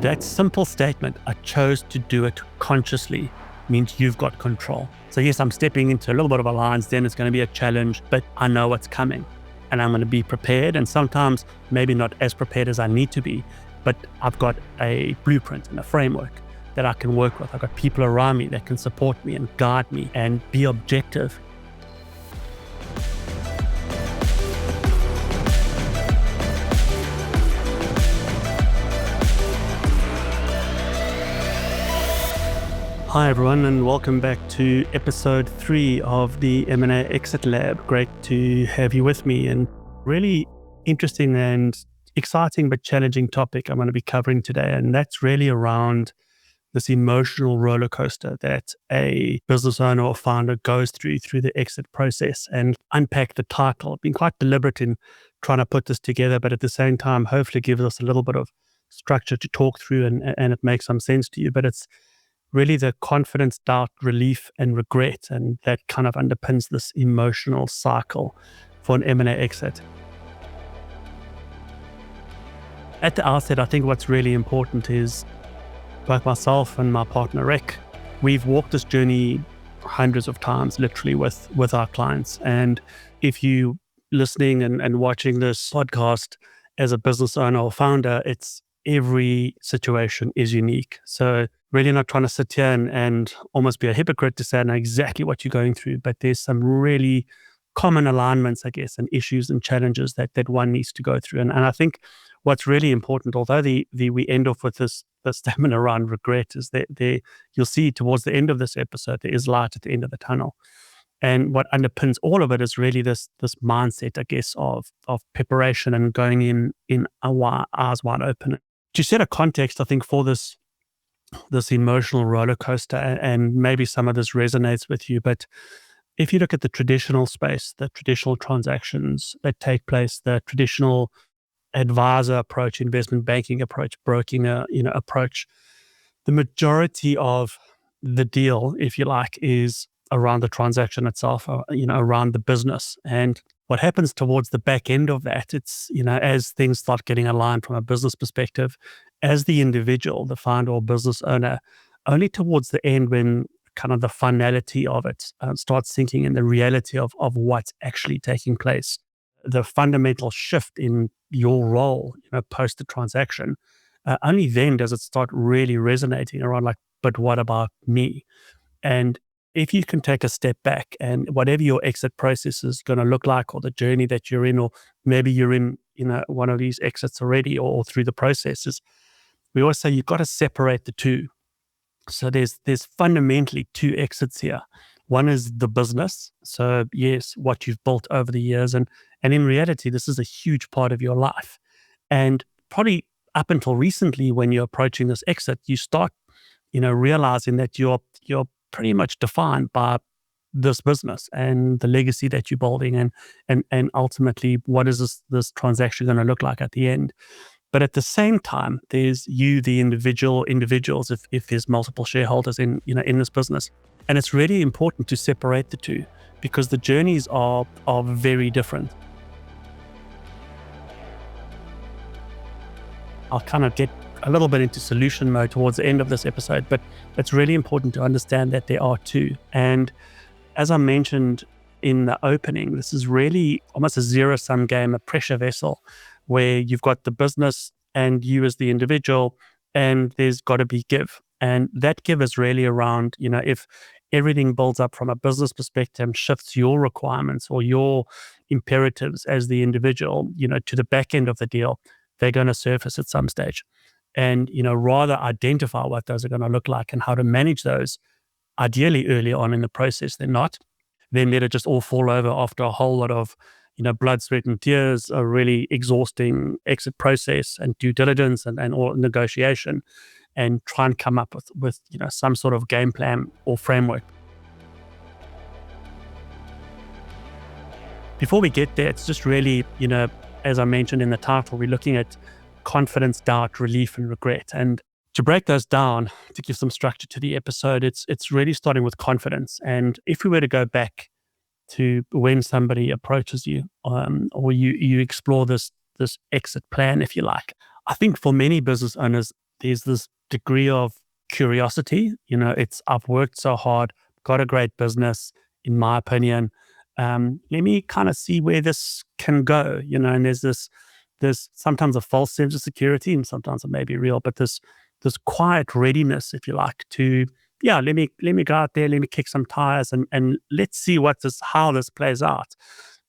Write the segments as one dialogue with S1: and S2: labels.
S1: That simple statement, I chose to do it consciously, means you've got control. So yes, I'm stepping into a little bit of a lion's den. It's going to be a challenge, but I know what's coming and I'm going to be prepared. And sometimes maybe not as prepared as I need to be, but I've got a blueprint and a framework that I can work with. I've got people around me that can support me and guide me and be objective. Hi everyone, and welcome back to episode 3 of the M&A Exit Lab. Great to have you with me, and really interesting and exciting but challenging topic I'm going to be covering today, and that's really around this emotional roller coaster that a business owner or founder goes through the exit process. And unpack the title. I've been quite deliberate in trying to put this together, but at the same time, hopefully gives us a little bit of structure to talk through and it makes some sense to you. But it's really the confidence, doubt, relief, and regret. And that kind of underpins this emotional cycle for an M&A exit. At the outset, I think what's really important is both myself and my partner, Rick, we've walked this journey hundreds of times, literally with our clients. And if you listening and watching this podcast as a business owner or founder, every situation is unique. So really not trying to sit here and almost be a hypocrite to say I know exactly what you're going through, but there's some really common alignments, I guess, and issues and challenges that one needs to go through. And I think what's really important, although we end off with this statement around regret, is that you'll see towards the end of this episode, there is light at the end of the tunnel. And what underpins all of it is really this mindset, I guess, of preparation and going in eyes wide open. To set a context, I think, for this emotional roller coaster, and maybe some of this resonates with you, but if you look at the traditional space, the traditional transactions that take place, the traditional advisor approach, investment banking approach, broking approach, the majority of the deal, if you like, is around the transaction itself, around the business. And what happens towards the back end of that, it's, as things start getting aligned from a business perspective, as the individual, the founder or business owner, only towards the end when kind of the finality of it starts sinking in, the reality of what's actually taking place, the fundamental shift in your role, post the transaction, only then does it start really resonating around like, but what about me? And if you can take a step back and whatever your exit process is going to look like, or the journey that you're in, or maybe you're in, one of these exits already or through the processes, we always say you've got to separate the two. So there's fundamentally two exits here. One is the business. So yes, what you've built over the years. And in reality, this is a huge part of your life. And probably up until recently, when you're approaching this exit, you start, realizing that you're pretty much defined by this business and the legacy that you're building, and ultimately, what is this transaction going to look like at the end? But at the same time, there's you, the individuals, if there's multiple shareholders in this business. And it's really important to separate the two, because the journeys are very different. I'll kind of get a little bit into solution mode towards the end of this episode, but it's really important to understand that there are two. And as I mentioned in the opening, this is really almost a zero-sum game, a pressure vessel, where you've got the business and you as the individual, and there's got to be give. And that give is really around, if everything builds up from a business perspective, shifts your requirements or your imperatives as the individual, to the back end of the deal, they're going to surface at some stage. And, rather identify what those are going to look like and how to manage those, ideally early on in the process than not, then let it just all fall over after a whole lot of, blood, sweat, and tears, a really exhausting exit process and due diligence and or negotiation, and try and come up with some sort of game plan or framework. Before we get there, it's just really, as I mentioned in the title, we're looking at confidence, doubt, relief, and regret. And to break those down, to give some structure to the episode, it's really starting with confidence. And if we were to go back to when somebody approaches you, or you explore this exit plan, if you like, I think for many business owners, there's this degree of curiosity. I've worked so hard, got a great business, in my opinion. Let me kind of see where this can go, and there's sometimes a false sense of security, and sometimes it may be real, but this quiet readiness, if you like, to let me go out there, let me kick some tires, and let's see how this plays out.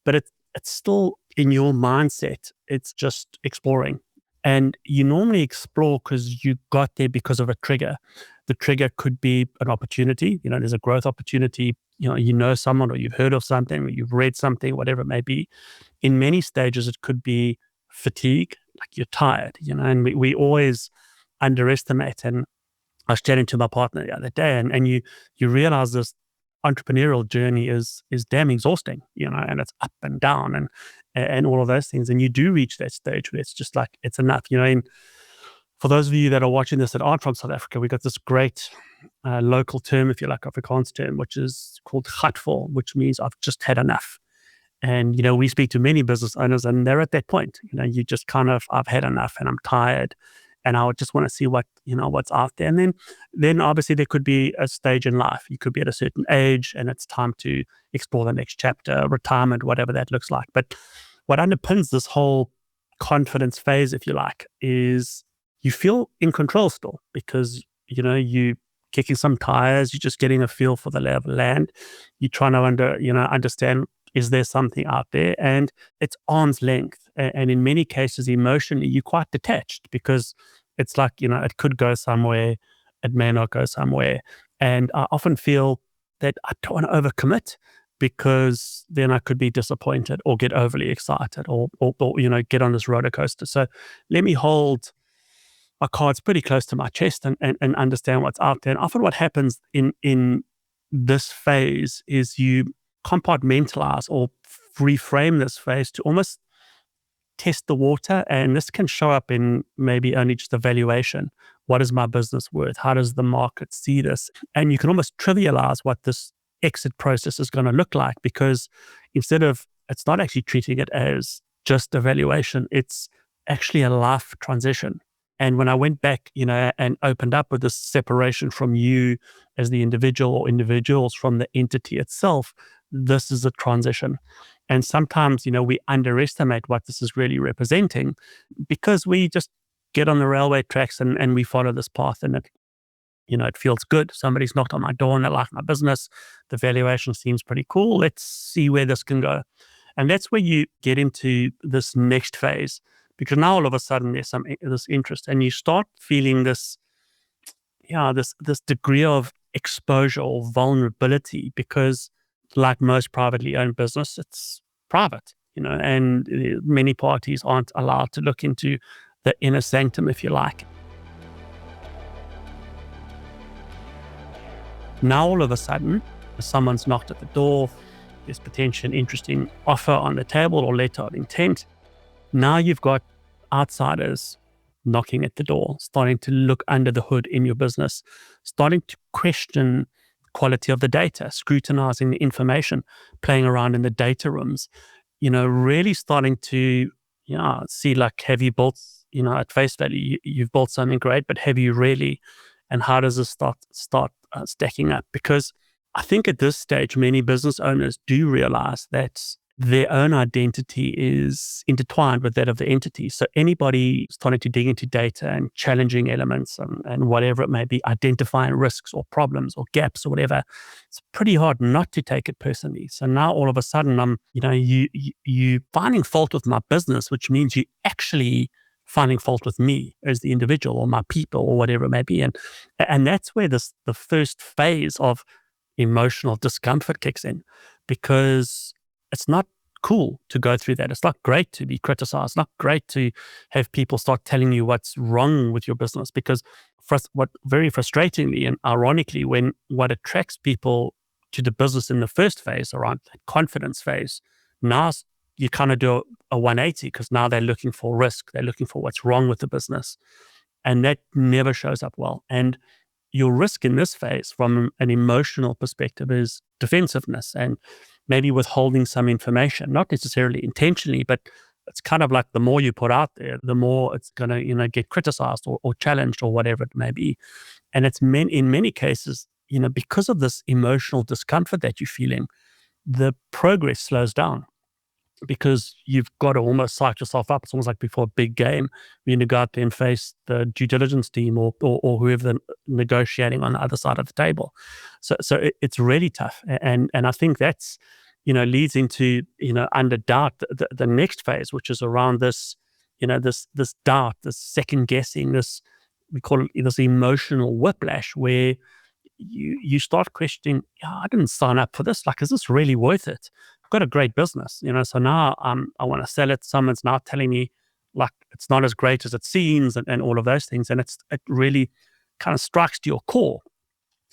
S1: But it's still in your mindset. It's just exploring. And you normally explore because you got there because of a trigger. The trigger could be an opportunity. There's a growth opportunity. Someone, or you've heard of something, or you've read something, whatever it may be. In many stages, it could be fatigue, like you're tired, and we always underestimate. And I was chatting to my partner the other day, and you realize this entrepreneurial journey is damn exhausting, and it's up and down and all of those things. And you do reach that stage where it's just like it's enough, And for those of you that are watching this that aren't from South Africa, we got this great local term, if you like, Afrikaans term, which is called gatvol, which means I've just had enough. And we speak to many business owners, and they're at that point. You just kind of, I've had enough, and I'm tired, and I would just want to see what's out there. And then obviously there could be a stage in life. You could be at a certain age, and it's time to explore the next chapter, retirement, whatever that looks like. But what underpins this whole confidence phase, if you like, is you feel in control still, because you kicking some tires, you're just getting a feel for the lay of the land. You're trying to understand, is there something out there? And it's arm's length. And in many cases, emotionally, you're quite detached, because it's like, it could go somewhere, it may not go somewhere. And I often feel that I don't want to overcommit, because then I could be disappointed or get overly excited or get on this roller coaster. So let me hold my cards pretty close to my chest and understand what's out there. And often what happens in this phase is you compartmentalize or reframe this phase to almost test the water. And this can show up in maybe only just a valuation. What is my business worth? How does the market see this? And you can almost trivialize what this exit process is going to look like, because it's not actually treating it as just a valuation. It's actually a life transition. And when I went back, and opened up with this separation from you as the individual, or individuals from the entity itself, this is a transition. And sometimes, we underestimate what this is really representing, because we just get on the railway tracks and we follow this path, and it feels good. Somebody's knocked on my door and they like my business. The valuation seems pretty cool. Let's see where this can go. And that's where you get into this next phase, because now all of a sudden there's this interest, and you start feeling this degree of exposure or vulnerability, because like most privately owned business, it's private, and many parties aren't allowed to look into the inner sanctum, if you like. Now all of a sudden, someone's knocked at the door, there's potentially an interesting offer on the table or letter of intent. Now you've got outsiders knocking at the door, starting to look under the hood in your business, starting to question the quality of the data, scrutinizing the information, playing around in the data rooms, really starting to see, like, have you built, at face value, you've built something great, but have you really? And how does this start stacking up? Because I think at this stage, many business owners do realize that their own identity is intertwined with that of the entity. So anybody starting to dig into data and challenging elements and whatever it may be, identifying risks or problems or gaps or whatever, it's pretty hard not to take it personally. So now all of a sudden, you finding fault with my business, which means you actually finding fault with me as the individual or my people or whatever it may be. And that's where the first phase of emotional discomfort kicks in, because it's not cool to go through that. It's not great to be criticized. It's not great to have people start telling you what's wrong with your business, because what very frustratingly and ironically, when what attracts people to the business in the first phase, around that confidence phase, now you kind of do a 180, because now they're looking for risk. They're looking for what's wrong with the business. And that never shows up well. And your risk in this phase from an emotional perspective is defensiveness and maybe withholding some information, not necessarily intentionally, but it's kind of like the more you put out there, the more it's going to, get criticized or challenged or whatever it may be. And in many cases, because of this emotional discomfort that you're feeling, the progress slows down because you've got to almost psych yourself up. It's almost like before a big game, when you go out there and face the due diligence team or whoever they're negotiating on the other side of the table. So it's really tough. And I think that's, leads into, under doubt, the next phase, which is around this, this doubt, this second guessing, we call it this emotional whiplash where you start questioning, yeah, I didn't sign up for this. Like, is this really worth it? I've got a great business, so now I want to sell it. Someone's now telling me like it's not as great as it seems and all of those things. And it really kind of strikes to your core.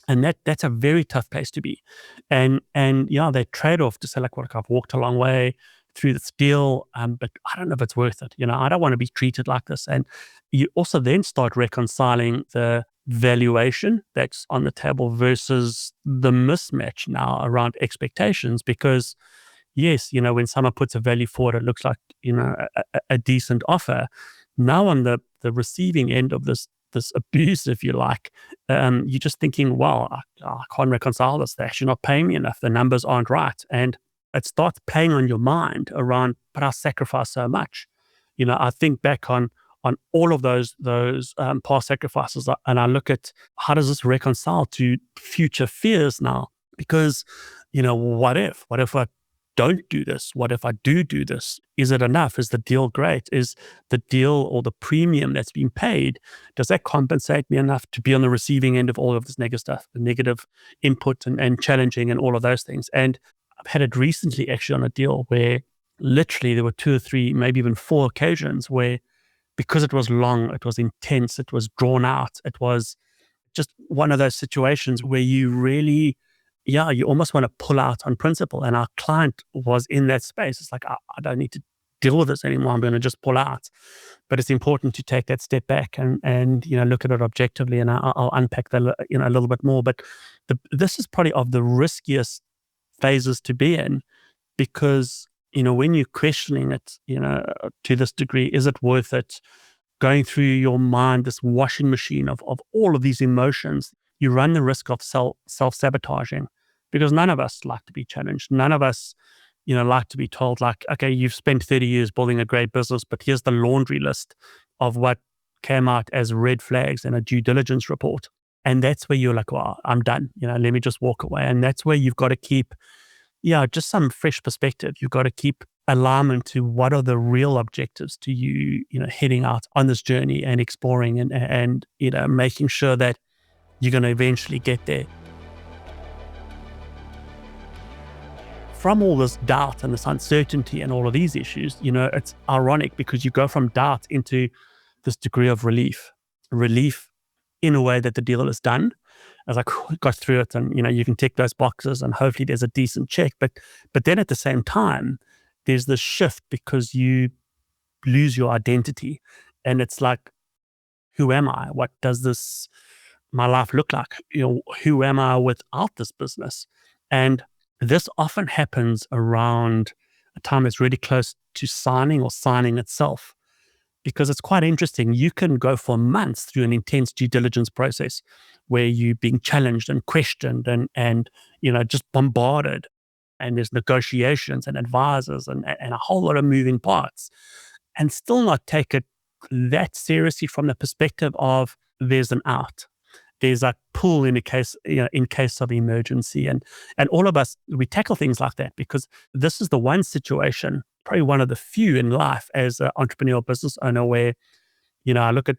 S1: And that's a very tough place to be. And yeah, that trade-off to say like, well, I've walked a long way through this deal, but I don't know if it's worth it. I don't want to be treated like this. And you also then start reconciling the valuation that's on the table versus the mismatch now around expectations. Because yes, when someone puts a value forward, it looks like, a decent offer. Now on the receiving end of this abuse, if you like, you're just thinking, well, I can't reconcile this. They're actually not paying me enough. The numbers aren't right. And it starts playing on your mind around, but I sacrificed so much. I think back on all of those past sacrifices, and I look at how does this reconcile to future fears now? Because, what if I don't do this? What if I do this? Is it enough? Is the deal great? Is the deal or the premium that's been paid, does that compensate me enough to be on the receiving end of all of this negative stuff, the negative input and challenging and all of those things? And I've had it recently actually on a deal where literally there were 2 or 3, maybe even 4 occasions where, because it was long, it was intense, it was drawn out, it was just one of those situations where you really, you almost want to pull out on principle. And our client was in that space. It's like, I don't need to deal with this anymore. I'm going to just pull out. But it's important to take that step back and look at it objectively. And I'll unpack that, a little bit more. But this is probably of the riskiest phases to be in, because, when you're questioning it, to this degree, is it worth it? Going through your mind, this washing machine of all of these emotions, you run the risk of self-sabotaging, because none of us like to be challenged. None of us, like to be told like, okay, you've spent 30 years building a great business, but here's the laundry list of what came out as red flags in a due diligence report. And that's where you're like, well, I'm done. Let me just walk away. And that's where you've got to keep, just some fresh perspective. You've got to keep alignment to what are the real objectives to you, heading out on this journey and exploring and making sure that you're going to eventually get there. From all this doubt and this uncertainty and all of these issues, it's ironic because you go from doubt into this degree of relief in a way that the deal is done. As I got through it, and you can tick those boxes, and hopefully there's a decent check. But then at the same time, there's this shift because you lose your identity, and it's like, who am I? What does my life look like? Who am I without this business? And this often happens around a time that's really close to signing or signing itself. Because it's quite interesting. You can go for months through an intense due diligence process where you're being challenged and questioned and just bombarded. And there's negotiations and advisors and a whole lot of moving parts, and still not take it that seriously from the perspective of there's an out. There's a pull in case of emergency. And all of us, we tackle things like that because this is the one situation, probably one of the few in life as an entrepreneurial business owner where, I look at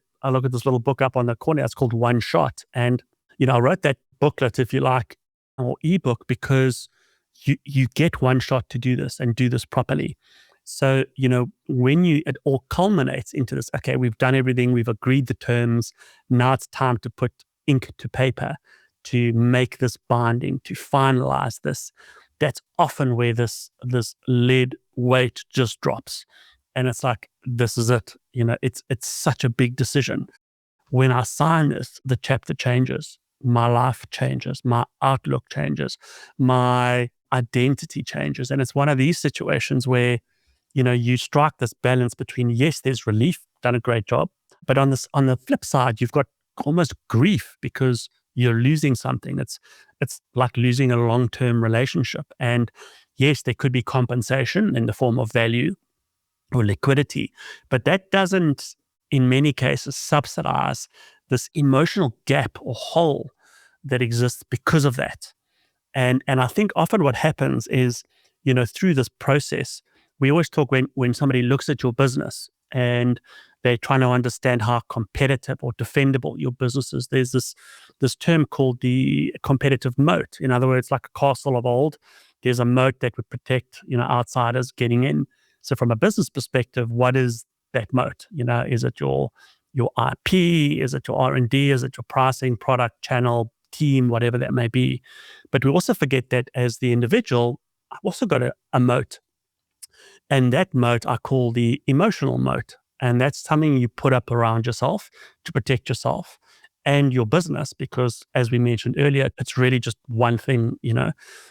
S1: this little book up on the corner. It's called One Shot. And, I wrote that booklet, if you like, or ebook, because you get one shot to do this and do this properly. So, when it all culminates into this, okay, we've done everything, we've agreed the terms. Now it's time to put ink to paper, to make this binding, to finalize this. That's often where this lead weight just drops. And it's like, this is it. It's such a big decision. When I sign this, the chapter changes. My life changes. My outlook changes. My identity changes. And it's one of these situations where, you strike this balance between, yes, there's relief, done a great job, but on the flip side, you've got almost grief because you're losing something. It's like losing a long-term relationship. And yes, there could be compensation in the form of value or liquidity, but that doesn't, in many cases, subsidize this emotional gap or hole that exists because of that. And I think often what happens is, through this process, we always talk when somebody looks at your business and they're trying to understand how competitive or defendable your business is. There's this term called the competitive moat. In other words, like a castle of old, there's a moat that would protect, outsiders getting in. So from a business perspective, what is that moat? Is it your IP? Is it your R&D? Is it your pricing, product, channel, team, whatever that may be? But we also forget that as the individual, I've also got a moat. And that moat I call the emotional moat. And that's something you put up around yourself to protect yourself and your business, because as we mentioned earlier, it's really just one thing.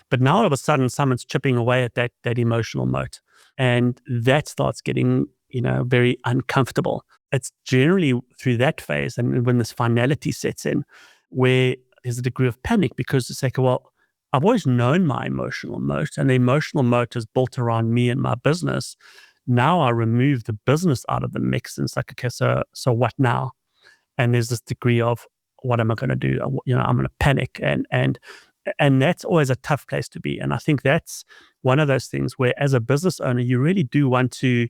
S1: But now all of a sudden, someone's chipping away at that emotional moat. And that starts getting, very uncomfortable. It's generally through that phase and when this finality sets in, where there's a degree of panic because it's like, well, I've always known my emotional moat, and the emotional moat is built around me and my business. Now I remove the business out of the mix, and it's like, okay, so what now? And there's this degree of, what am I going to do? I'm going to panic, and that's always a tough place to be. And I think that's one of those things where, as a business owner, you really do want to,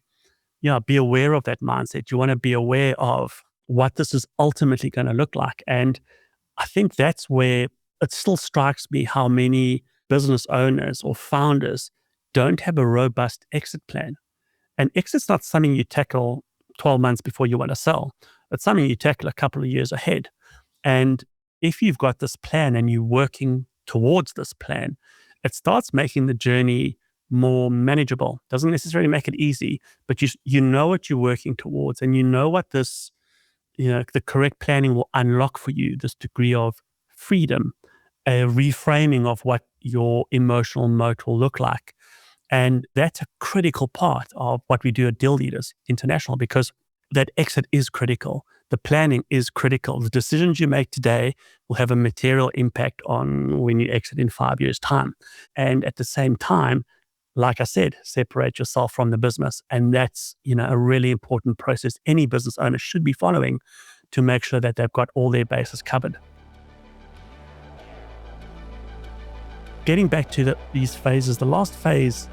S1: be aware of that mindset. You want to be aware of what this is ultimately going to look like. And I think that's where it still strikes me how many business owners or founders don't have a robust exit plan. And exit's not something you tackle 12 months before you want to sell. It's something you tackle a couple of years ahead. And if you've got this plan and you're working towards this plan, it starts making the journey more manageable. Doesn't necessarily make it easy, but you know what you're working towards, and you know what this, the correct planning will unlock for you, this degree of freedom, a reframing of what your emotional moat will look like. And that's a critical part of what we do at Deal Leaders International, because that exit is critical. The planning is critical. The decisions you make today will have a material impact on when you exit in 5 years' time. And at the same time, like I said, separate yourself from the business. And that's, a really important process any business owner should be following to make sure that they've got all their bases covered. Getting back to these phases, the last phase,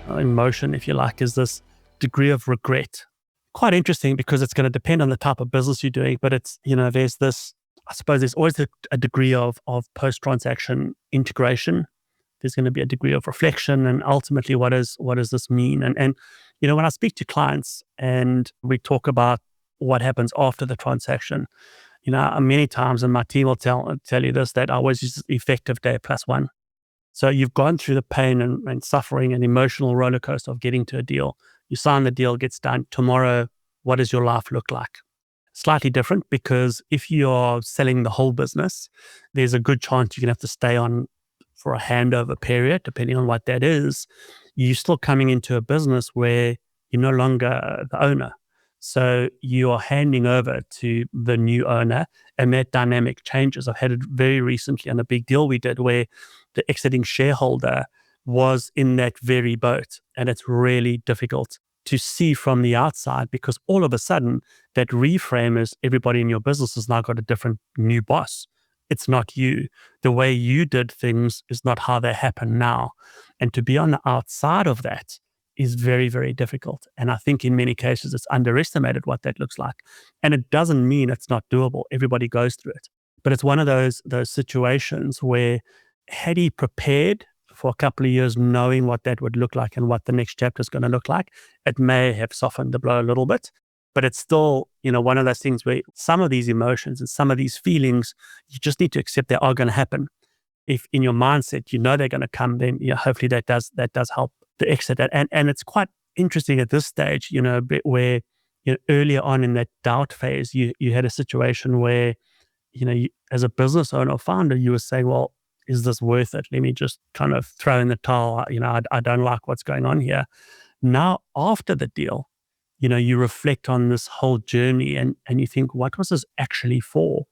S1: emotion, if you like, is this degree of regret. Quite interesting because it's going to depend on the type of business you're doing, but it's, there's this, I suppose there's always a degree of post-transaction integration. There's going to be a degree of reflection, and ultimately, what does this mean? And when I speak to clients and we talk about what happens after the transaction, many times, and my team will tell you this, that I always use effective day plus one. So you've gone through the pain and suffering and emotional roller coaster of getting to a deal. You sign the deal, gets done. Tomorrow, what does your life look like? Slightly different, because if you're selling the whole business, there's a good chance you're going to have to stay on for a handover period, depending on what that is. You're still coming into a business where you're no longer the owner. So you are handing over to the new owner, and that dynamic changes. I've had it very recently on a big deal we did where the exiting shareholder was in that very boat. And it's really difficult to see from the outside, because all of a sudden that reframe is everybody in your business has now got a different new boss. It's not you. The way you did things is not how they happen now. And to be on the outside of that is very, very difficult. And I think in many cases it's underestimated what that looks like. And it doesn't mean it's not doable. Everybody goes through it. But it's one of those situations where, had he prepared for a couple of years knowing what that would look like and what the next chapter is going to look like, it may have softened the blow a little bit. But it's still, one of those things where some of these emotions and some of these feelings, you just need to accept they are going to happen. If in your mindset, they're going to come, then hopefully that does help the exit. And it's quite interesting at this stage, a bit where, earlier on in that doubt phase, you had a situation where, as a business owner or founder, you were saying, well, is this worth it? Let me just kind of throw in the towel. I don't like what's going on here. Now, after the deal, you reflect on this whole journey and you think, what was this actually for?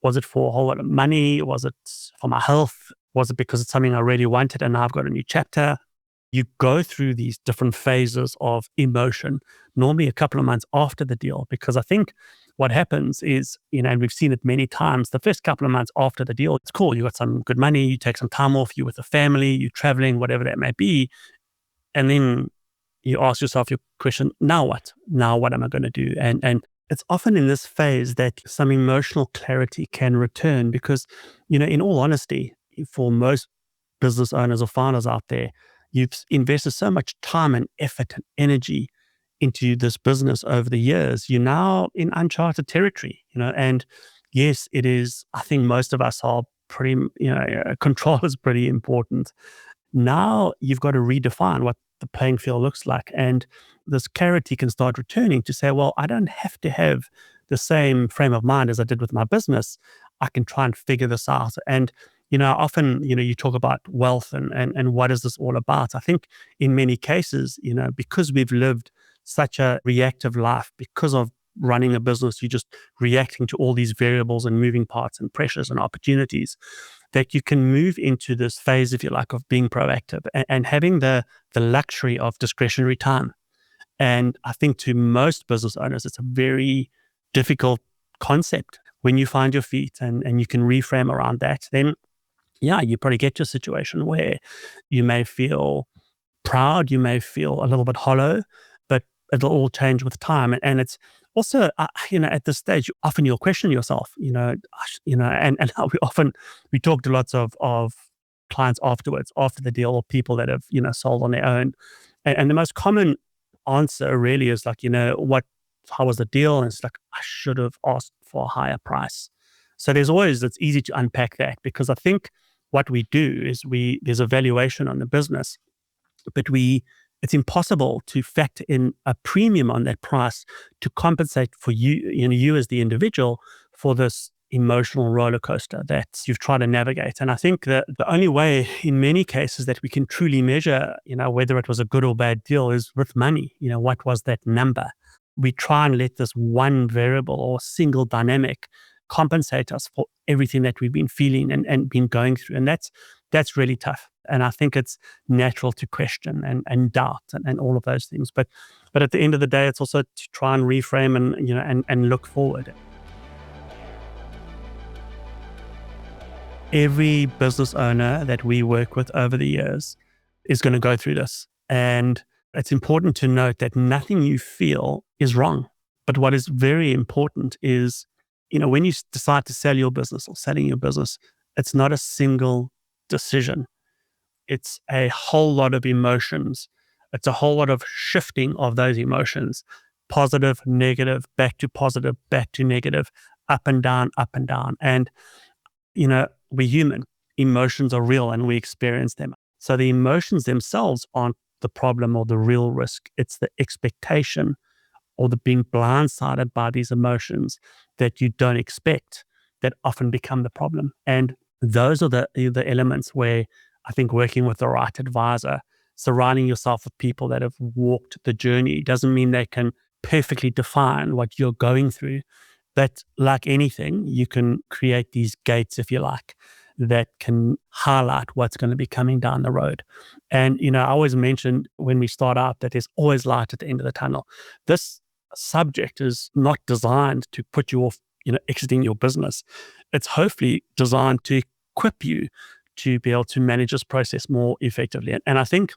S1: Was it for a whole lot of money? Was it for my health? Was it because it's something I really wanted and now I've got a new chapter? You go through these different phases of emotion, normally a couple of months after the deal, because I think what happens is, and we've seen it many times, the first couple of months after the deal, it's cool. You got some good money, you take some time off, you're with the family, you're traveling, whatever that may be. And then you ask yourself your question, now what? Now what am I going to do? And it's often in this phase that some emotional clarity can return because, in all honesty, for most business owners or founders out there, you've invested so much time and effort and energy into this business over the years. You're now in uncharted territory, and yes, it is. I think most of us are pretty, control is pretty important. Now you've got to redefine what the playing field looks like. And this clarity can start returning to say, well, I don't have to have the same frame of mind as I did with my business. I can try and figure this out. And, often, you talk about wealth and what is this all about? I think in many cases, because we've lived such a reactive life, because of running a business, you're just reacting to all these variables and moving parts and pressures and opportunities, that you can move into this phase, if you like, of being proactive and having the luxury of discretionary time. And I think to most business owners, it's a very difficult concept. When you find your feet and you can reframe around that, then yeah, you probably get to a situation where you may feel proud, you may feel a little bit hollow, but it'll all change with time. And it's also, at this stage, often you'll question yourself, and we talk to lots of clients afterwards, after the deal, or people that have, sold on their own. And the most common answer really is like, how was the deal? And it's like, I should have asked for a higher price. So it's easy to unpack that because I think what we do is there's a valuation on the business, but it's impossible to factor in a premium on that price to compensate for you as the individual for this emotional roller coaster that you've tried to navigate. And I think that the only way in many cases that we can truly measure, whether it was a good or bad deal is with money. What was that number? We try and let this one variable or single dynamic compensate us for everything that we've been feeling and been going through. And that's really tough. And I think it's natural to question and doubt and all of those things. But at the end of the day, it's also to try and reframe and look forward. Every business owner that we work with over the years is going to go through this. And it's important to note that nothing you feel is wrong. But what is very important is, when you decide to sell your business or selling your business, it's not a single decision. It's a whole lot of emotions. It's a whole lot of shifting of those emotions, positive, negative, back to positive, back to negative, up and down, up and down. And, we're human. Emotions are real and we experience them. So the emotions themselves aren't the problem or the real risk. It's the expectation or the being blindsided by these emotions that you don't expect that often become the problem. And those are the elements where I think working with the right advisor, surrounding yourself with people that have walked the journey, doesn't mean they can perfectly define what you're going through. But like anything, you can create these gates, if you like, that can highlight what's going to be coming down the road. And, I always mentioned when we start out that there's always light at the end of the tunnel. This subject is not designed to put you off, exiting your business. It's hopefully designed to equip you to be able to manage this process more effectively. And I think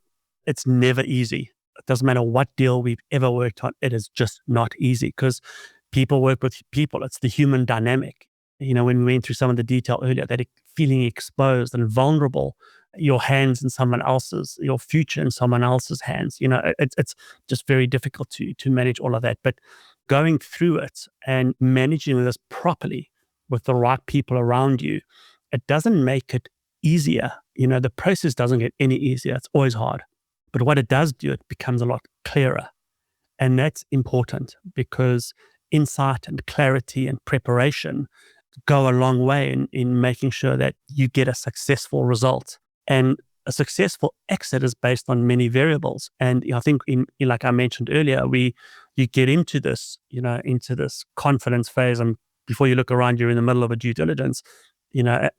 S1: it's never easy. It doesn't matter what deal we've ever worked on. It is just not easy because people work with people. It's the human dynamic. When we went through some of the detail earlier, that feeling exposed and vulnerable, your hands in someone else's, your future in someone else's hands, it's just very difficult to manage all of that. But going through it and managing this properly with the right people around you, it doesn't make it easier. The process doesn't get any easier. It's always hard. But what it does do, it becomes a lot clearer. And that's important because insight and clarity and preparation go a long way in making sure that you get a successful result. And a successful exit is based on many variables. And I think like I mentioned earlier, you get into this, into this confidence phase, and before you look around, you're in the middle of a due diligence,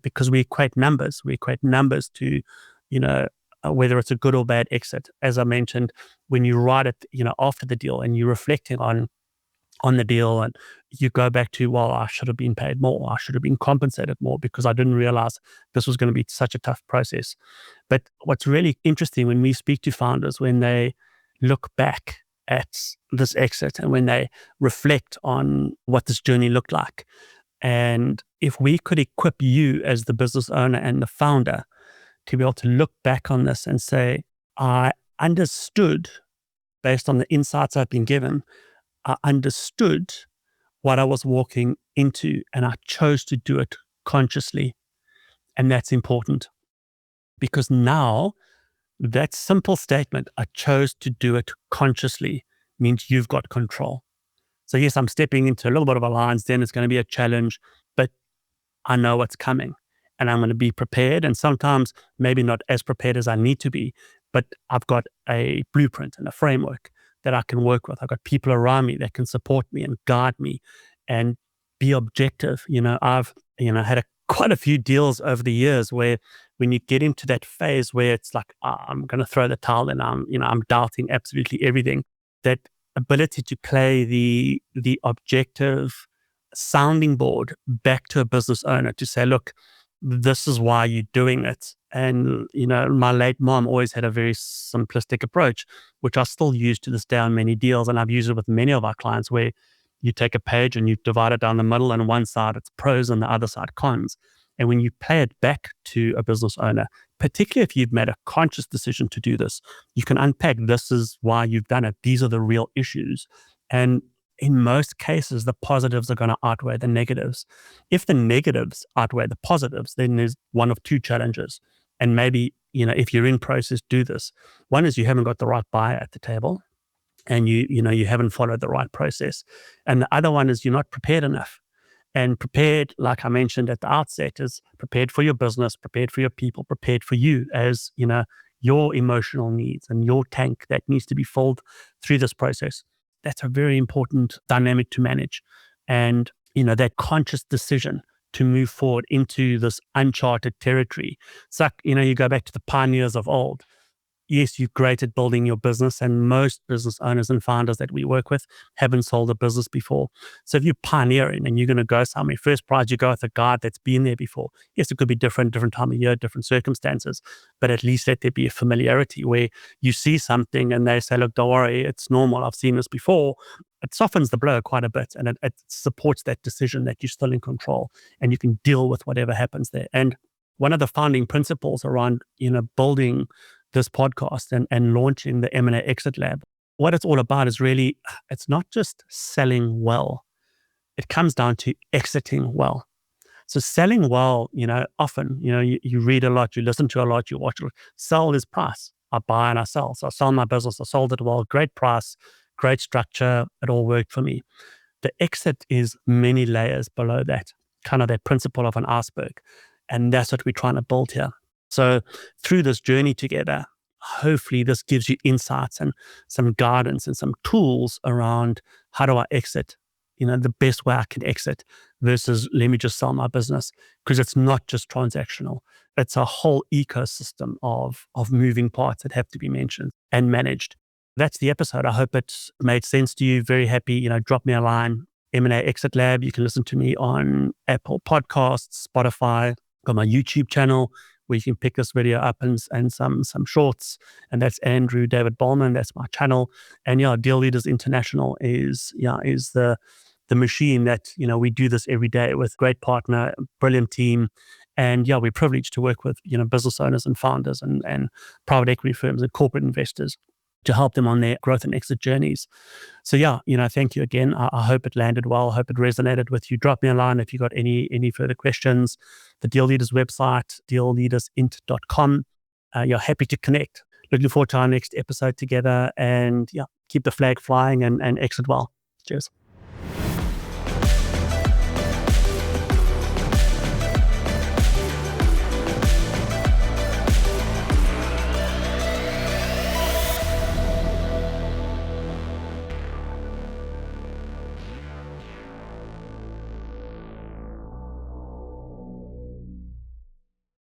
S1: because we equate numbers. We equate numbers to, whether it's a good or bad exit. As I mentioned, when you write it, after the deal and you're reflecting on the deal, and you go back to, well, I should have been paid more. I should have been compensated more because I didn't realize this was going to be such a tough process. But what's really interesting when we speak to founders, when they look back at this exit and when they reflect on what this journey looked like, and if we could equip you as the business owner and the founder to be able to look back on this and say, I understood, based on the insights I've been given, I understood what I was walking into, and I chose to do it consciously. And that's important, because now that simple statement, I chose to do it consciously, means you've got control. So yes, I'm stepping into a little bit of a lines, then it's going to be a challenge, but I know what's coming and I'm going to be prepared, and sometimes maybe not as prepared as I need to be, but I've got a blueprint and a framework that I can work with. I've got people around me that can support me and guide me and be objective. I've had quite a few deals over the years where when you get into that phase where it's like, I'm going to throw the towel and I'm doubting absolutely everything, that ability to play the objective sounding board back to a business owner to say, look, this is why you're doing it. And, my late mom always had a very simplistic approach, which I still use to this day on many deals. And I've used it with many of our clients, where you take a page and you divide it down the middle, and on one side it's pros and the other side cons. And when you play it back to a business owner, particularly if you've made a conscious decision to do this, you can unpack, this is why you've done it. These are the real issues. And in most cases, the positives are going to outweigh the negatives. If the negatives outweigh the positives, then there's one of two challenges. And maybe, if you're in process, do this. One is you haven't got the right buyer at the table, and you haven't followed the right process. And the other one is you're not prepared enough. And prepared, like I mentioned at the outset, is prepared for your business, prepared for your people, prepared for you as, your emotional needs and your tank that needs to be filled through this process. That's a very important dynamic to manage. And, that conscious decision to move forward into this uncharted territory. It's like, you go back to the pioneers of old. Yes, you're great at building your business, and most business owners and founders that we work with haven't sold a business before. So if you're pioneering and you're going to go somewhere, first prize, you go with a guy that's been there before. Yes, it could be different time of year, different circumstances, but at least let there be a familiarity where you see something and they say, look, don't worry, it's normal. I've seen this before. It softens the blow quite a bit, and it supports that decision that you're still in control and you can deal with whatever happens there. And one of the founding principles around, building this podcast and launching the M&A Exit Lab, what it's all about is really, it's not just selling well. It comes down to exiting well. So selling well, often, you read a lot, you listen to a lot, you watch a lot. Sell is price. I buy and I sell. So I sell my business, I sold it well, great price, great structure, it all worked for me. The exit is many layers below that, kind of that principle of an iceberg. And that's what we're trying to build here. So through this journey together, hopefully this gives you insights and some guidance and some tools around how do I exit, the best way I can exit versus let me just sell my business, because it's not just transactional. It's a whole ecosystem of moving parts that have to be mentioned and managed. That's the episode. I hope it made sense to you. Very happy, drop me a line. M&A Exit Lab. You can listen to me on Apple Podcasts, Spotify, got my YouTube channel where you can pick this video up and some shorts. And that's Andrew David Bahlmann. That's my channel. And Deal Leaders International is the machine that, we do this every day with great partner, brilliant team. And we're privileged to work with, business owners and founders and private equity firms and corporate investors to help them on their growth and exit journeys. So thank you again. I hope it landed well. I hope it resonated with you. Drop me a line if you got any further questions. The Deal Leaders website, dealleadersint.com. Happy to connect. Looking forward to our next episode together, and keep the flag flying and exit well. Cheers.